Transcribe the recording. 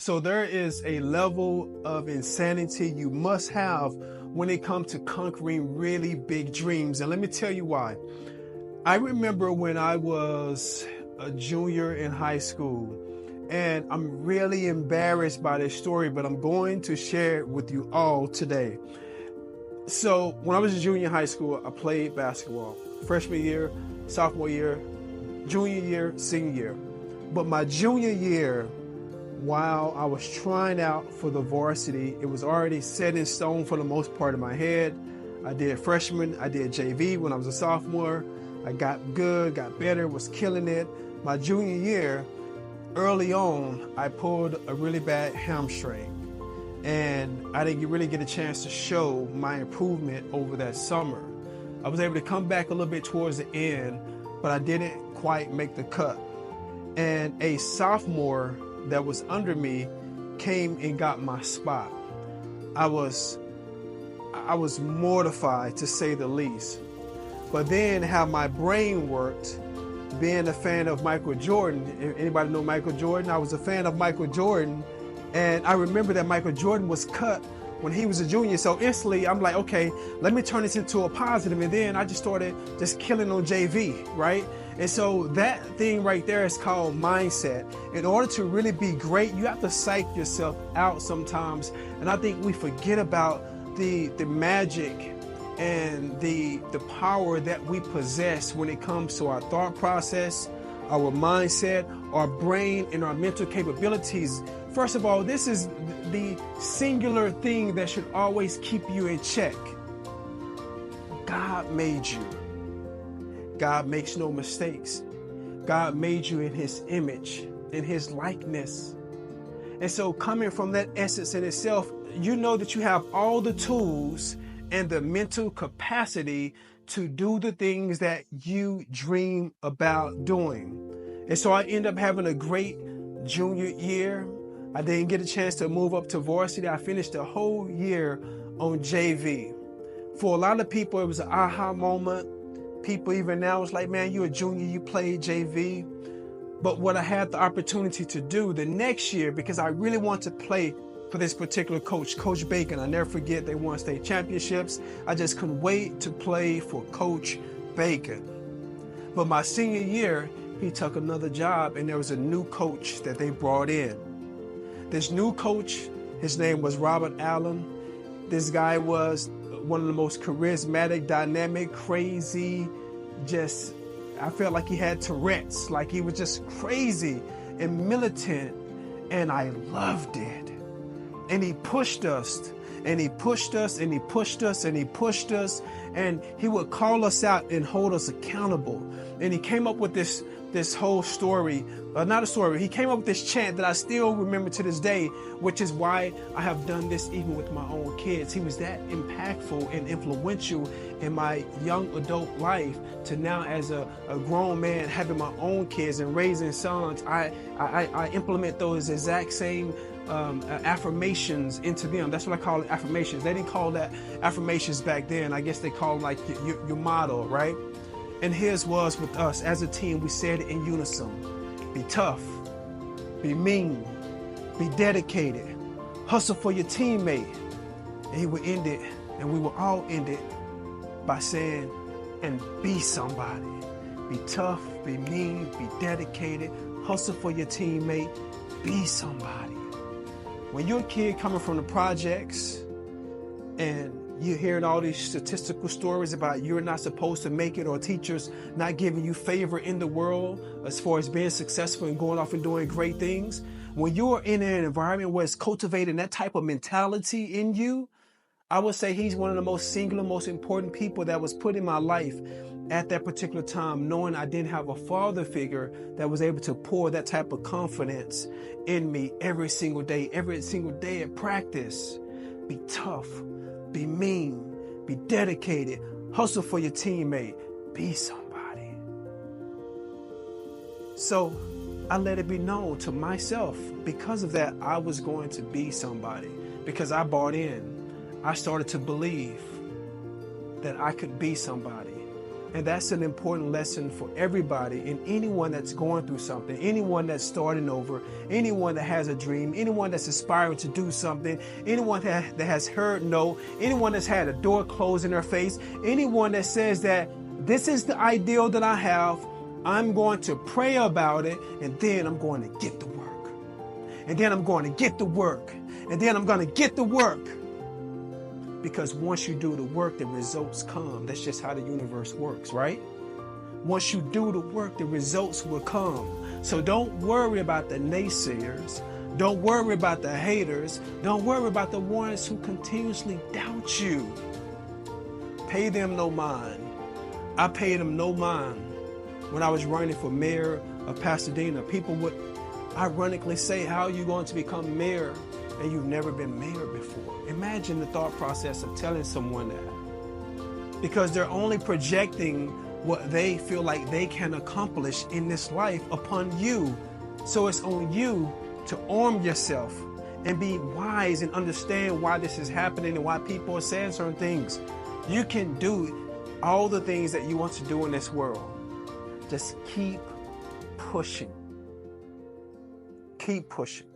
So there is a level of insanity you must have when it comes to conquering really big dreams. And let me tell you why. I remember when I was a junior in high school, and I'm really embarrassed by this story, but I'm going to share it with you all today. So when I was a junior in high school, I played basketball. Freshman year, sophomore year, junior year, senior year. But my junior year, while I was trying out for the varsity, it was already set in stone for the most part in my head. I did freshman, I did JV when I was a sophomore. I got good, got better, was killing it. My junior year, early on, I pulled a really bad hamstring. And I didn't really get a chance to show my improvement over that summer. I was able to come back a little bit towards the end, but I didn't quite make the cut. And a sophomore that was under me came and got my spot. I was mortified, to say the least. But then how my brain worked, being a fan of Michael Jordan. If anybody know Michael Jordan? I was a fan of Michael Jordan, and I remember that Michael Jordan was cut when he was a junior. So instantly I'm like, okay, let me turn this into a positive. And then I just started just killing on JV, right? And so that thing right there is called mindset. In order to really be great, you have to psych yourself out sometimes. And I think we forget about the magic and the power that we possess when it comes to our thought process, our mindset, our brain, and our mental capabilities. First of all, this is the singular thing that should always keep you in check. God made you. God makes no mistakes. God made you in His image, in His likeness. And so coming from that essence in itself, you know that you have all the tools and the mental capacity to do the things that you dream about doing. And so I end up having a great junior year. I didn't get a chance to move up to varsity. I finished the whole year on JV. For a lot of people, it was an aha moment. People even now, it's like, man, you're a junior, you played JV. But what I had the opportunity to do the next year, because I really want to play for this particular coach, Coach Bacon. I never forget, they won state championships. I just couldn't wait to play for Coach Bacon. But my senior year, he took another job, and there was a new coach that they brought in. This new coach, his name was Robert Allen. This guy was one of the most charismatic, dynamic, crazy, just, I felt like he had Tourette's, like he was just crazy and militant, and I loved it. And he pushed us, and he pushed us, and he pushed us, and he pushed us, and he would call us out and hold us accountable. And he came up with this whole story, not a story, he came up with this chant that I still remember to this day, which is why I have done this even with my own kids. He was that impactful and influential in my young adult life to now as a grown man having my own kids and raising sons. I implement those exact same affirmations into them. That's what I call it, affirmations. They didn't call that affirmations back then. I guess they call them like your motto, right? And his was with us as a team, we said it in unison. Be tough, be mean, be dedicated, hustle for your teammate. And he would end it, and we will all end it by saying, and be somebody. Be tough, be mean, be dedicated, hustle for your teammate, be somebody. When you're a kid coming from the projects and you're hearing all these statistical stories about you're not supposed to make it, or teachers not giving you favor in the world as far as being successful and going off and doing great things. When you're in an environment where it's cultivating that type of mentality in you, I would say he's one of the most singular, most important people that was put in my life at that particular time, knowing I didn't have a father figure that was able to pour that type of confidence in me every single day at practice. Be tough. Be mean, be dedicated, hustle for your teammate, be somebody. So I let it be known to myself, because of that, I was going to be somebody, because I bought in. I started to believe that I could be somebody. And that's an important lesson for everybody and anyone that's going through something, anyone that's starting over, anyone that has a dream, anyone that's aspiring to do something, anyone that has heard no, anyone that's had a door closed in their face, anyone that says that this is the ideal that I have, I'm going to pray about it, and then I'm going to get to work. And then I'm going to get to work. And then I'm going to get to work. Because once you do the work, the results come. That's just how the universe works, right? Once you do the work, the results will come. So don't worry about the naysayers. Don't worry about the haters. Don't worry about the ones who continuously doubt you. Pay them no mind. I paid them no mind. When I was running for mayor of Pasadena, people would ironically say, how are you going to become mayor and you've never been mayor before? Imagine the thought process of telling someone that. Because they're only projecting what they feel like they can accomplish in this life upon you. So it's on you to arm yourself and be wise and understand why this is happening and why people are saying certain things. You can do all the things that you want to do in this world. Just keep pushing. Keep pushing.